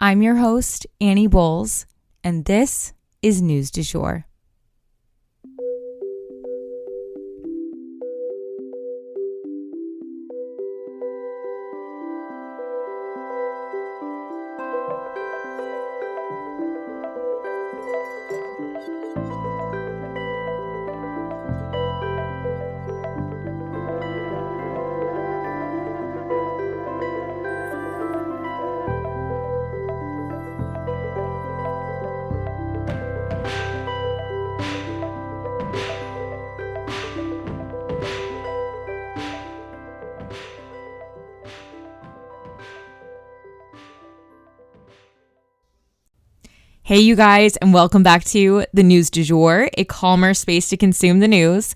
I'm your host, Annie Bowles, and this is News du Jour. Hey, you guys, and welcome back to the News du Jour, a calmer space to consume the news.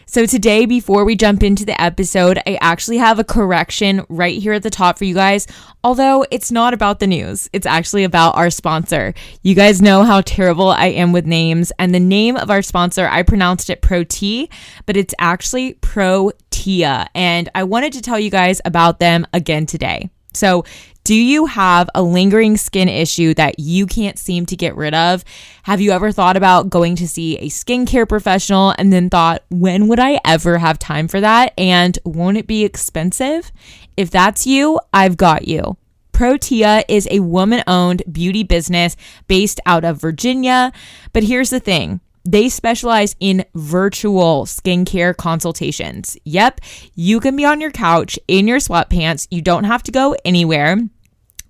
So today, before we jump into the episode, I actually have a correction right here at the top for you guys, although it's not about the news. It's actually about our sponsor. You guys know how terrible I am with names, and the name of our sponsor, I pronounced it Pro-T, but it's actually Pro-Tia, and I wanted to tell you guys about them again today. So, do you have a lingering skin issue that you can't seem to get rid of? Have you ever thought about going to see a skincare professional and then thought, when would I ever have time for that? And won't it be expensive? If that's you, I've got you. Pro-Tia is a woman-owned beauty business based out of Virginia. But here's the thing. They specialize in virtual skincare consultations. Yep, you can be on your couch in your sweatpants. You don't have to go anywhere,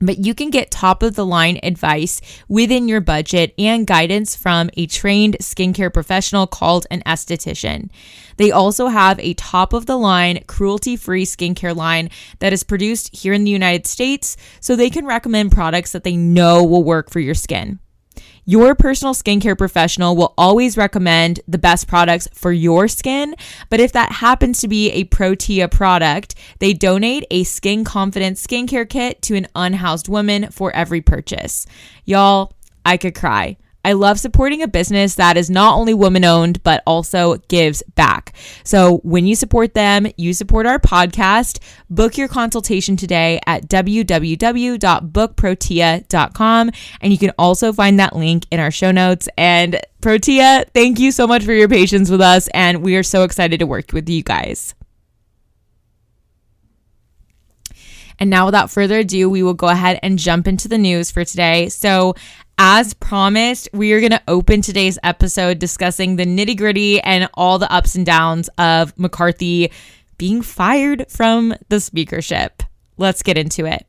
but you can get top of the line advice within your budget and guidance from a trained skincare professional called an esthetician. They also have a top of the line cruelty-free skincare line that is produced here in the United States, so they can recommend products that they know will work for your skin. Your personal skincare professional will always recommend the best products for your skin, but if that happens to be a Pro-Tia product, they donate a Skin Confidence skincare kit to an unhoused woman for every purchase. Y'all, I could cry. I love supporting a business that is not only woman-owned, but also gives back. So when you support them, you support our podcast. Book your consultation today at www.bookprotia.com. And you can also find that link in our show notes. And Pro-Tia, thank you so much for your patience with us. And we are so excited to work with you guys. And now, without further ado, we will go ahead and jump into the news for today. So, as promised, we are going to open today's episode discussing the nitty-gritty and all the ups and downs of McCarthy being fired from the speakership. Let's get into it.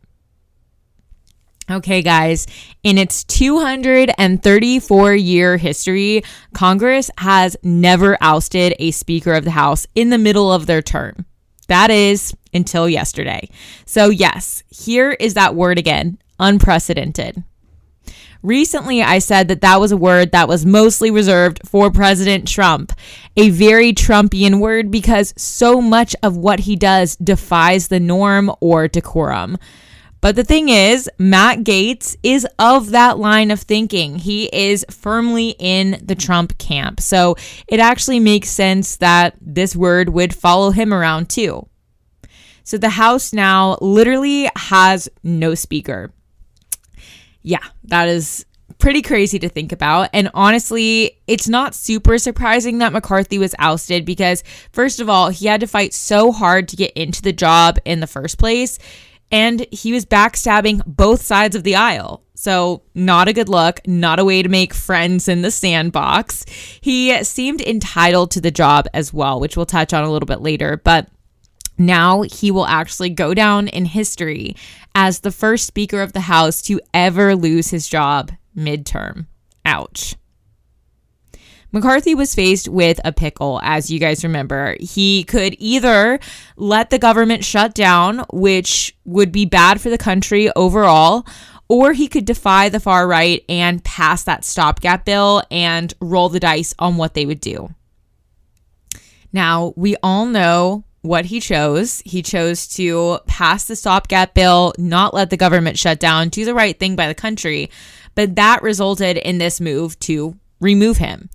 Okay, guys, in its 234-year history, Congress has never ousted a Speaker of the House in the middle of their term. That is until yesterday. So yes, here is that word again, unprecedented. Recently, I said that was a word that was mostly reserved for President Trump, a very Trumpian word because so much of what he does defies the norm or decorum. But the thing is, Matt Gaetz is of that line of thinking. He is firmly in the Trump camp. So it actually makes sense that this word would follow him around too. So the House now literally has no speaker. Yeah, that is pretty crazy to think about. And honestly, it's not super surprising that McCarthy was ousted because, first of all, he had to fight so hard to get into the job in the first place. And he was backstabbing both sides of the aisle. So not a good look, not a way to make friends in the sandbox. He seemed entitled to the job as well, which we'll touch on a little bit later. But now he will actually go down in history as the first Speaker of the House to ever lose his job midterm. Ouch. McCarthy was faced with a pickle, as you guys remember. He could either let the government shut down, which would be bad for the country overall, or he could defy the far right and pass that stopgap bill and roll the dice on what they would do. Now, we all know what he chose. He chose to pass the stopgap bill, not let the government shut down, do the right thing by the country. But that resulted in this move to remove him.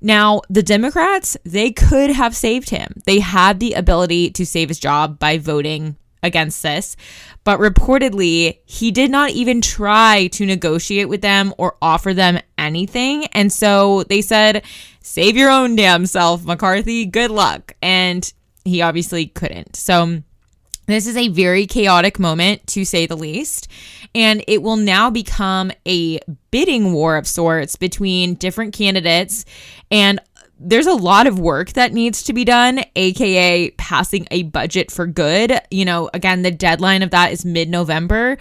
Now, the Democrats, they could have saved him. They had the ability to save his job by voting against this, but reportedly he did not even try to negotiate with them or offer them anything. And so they said, save your own damn self, McCarthy. Good luck. And he obviously couldn't. So this is a very chaotic moment, to say the least, and it will now become a bidding war of sorts between different candidates, and there's a lot of work that needs to be done, aka passing a budget for good. Again, the deadline of that is mid-November.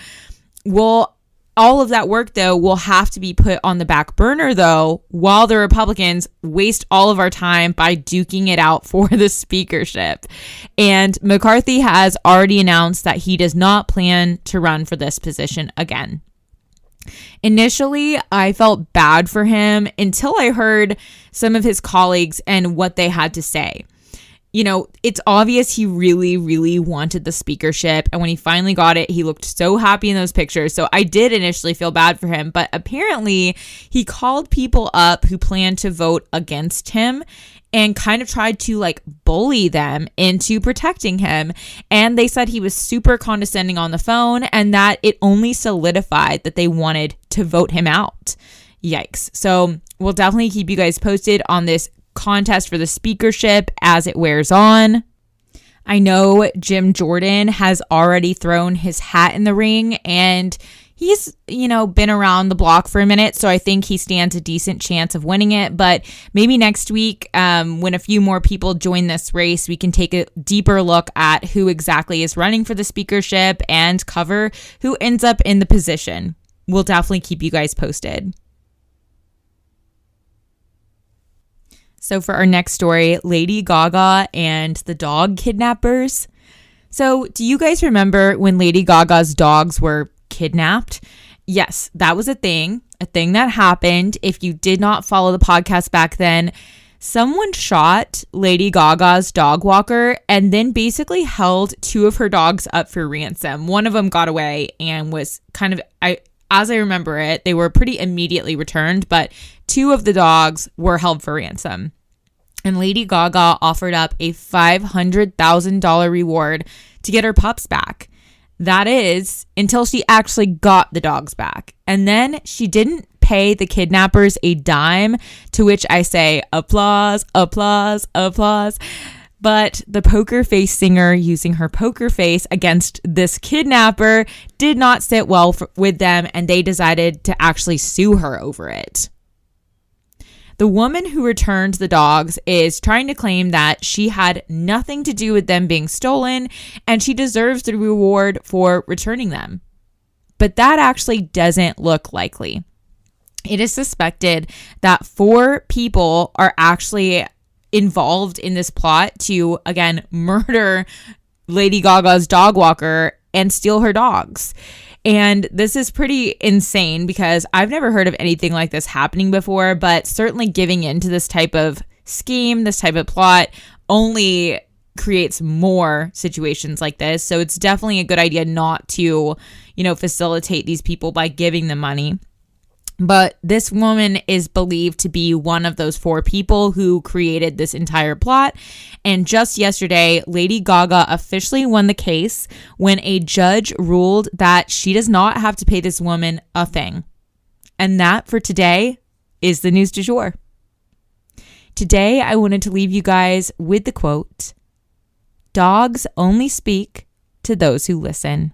All of that work, though, will have to be put on the back burner, though, while the Republicans waste all of our time by duking it out for the speakership. And McCarthy has already announced that he does not plan to run for this position again. Initially, I felt bad for him until I heard some of his colleagues and what they had to say. It's obvious he really, really wanted the speakership. And when he finally got it, he looked so happy in those pictures. So I did initially feel bad for him. But apparently, he called people up who planned to vote against him and kind of tried to bully them into protecting him. And they said he was super condescending on the phone and that it only solidified that they wanted to vote him out. Yikes. So we'll definitely keep you guys posted on this contest for the speakership as it wears on. I know Jim Jordan has already thrown his hat in the ring, and he's, been around the block for a minute, so I think he stands a decent chance of winning it. But maybe next week, when a few more people join this race, we can take a deeper look at who exactly is running for the speakership and cover who ends up in the position. We'll definitely keep you guys posted. So for our next story, Lady Gaga and the dog kidnappers. So do you guys remember when Lady Gaga's dogs were kidnapped? Yes, that was a thing that happened. If you did not follow the podcast back then, someone shot Lady Gaga's dog walker and then basically held two of her dogs up for ransom. One of them got away and was as I remember it, they were pretty immediately returned, but two of the dogs were held for ransom. And Lady Gaga offered up a $500,000 reward to get her pups back. That is, until she actually got the dogs back. And then she didn't pay the kidnappers a dime, to which I say, applause, applause, applause. But the poker face singer using her poker face against this kidnapper did not sit well with them, and they decided to actually sue her over it. The woman who returned the dogs is trying to claim that she had nothing to do with them being stolen, and she deserves the reward for returning them. But that actually doesn't look likely. It is suspected that 4 people are actually involved in this plot to, again, murder Lady Gaga's dog walker and steal her dogs. And this is pretty insane because I've never heard of anything like this happening before, but certainly giving into this type of scheme, this type of plot only creates more situations like this. So it's definitely a good idea not to, facilitate these people by giving them money. But this woman is believed to be one of those 4 people who created this entire plot. And just yesterday, Lady Gaga officially won the case when a judge ruled that she does not have to pay this woman a thing. And that, for today, is the news du jour. Today, I wanted to leave you guys with the quote, "Dogs only speak to those who listen."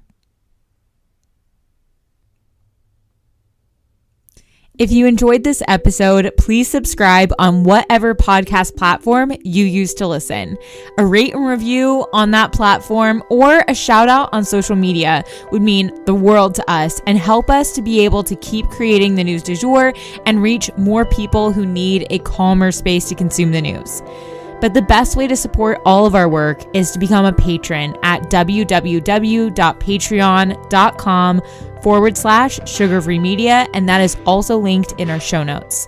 If you enjoyed this episode, please subscribe on whatever podcast platform you use to listen. A rate and review on that platform or a shout out on social media would mean the world to us and help us to be able to keep creating the news du jour and reach more people who need a calmer space to consume the news. But the best way to support all of our work is to become a patron at www.patreon.com/Sugar Free Media, and that is also linked in our show notes.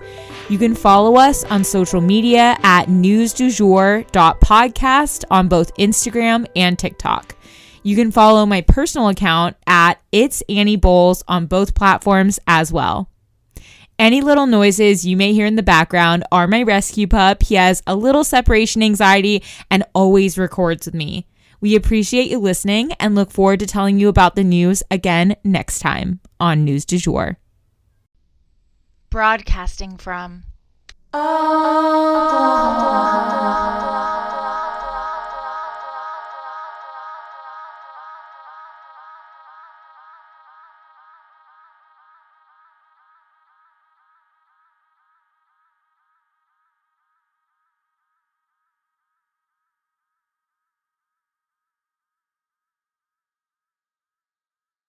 You can follow us on social media at newsdujour.podcast on both Instagram and TikTok. You can follow my personal account at It's Annie Bowles on both platforms as well. Any little noises you may hear in the background are my rescue pup. He has a little separation anxiety and always records with me. We appreciate you listening and look forward to telling you about the news again next time on News du Jour. Broadcasting from Oklahoma.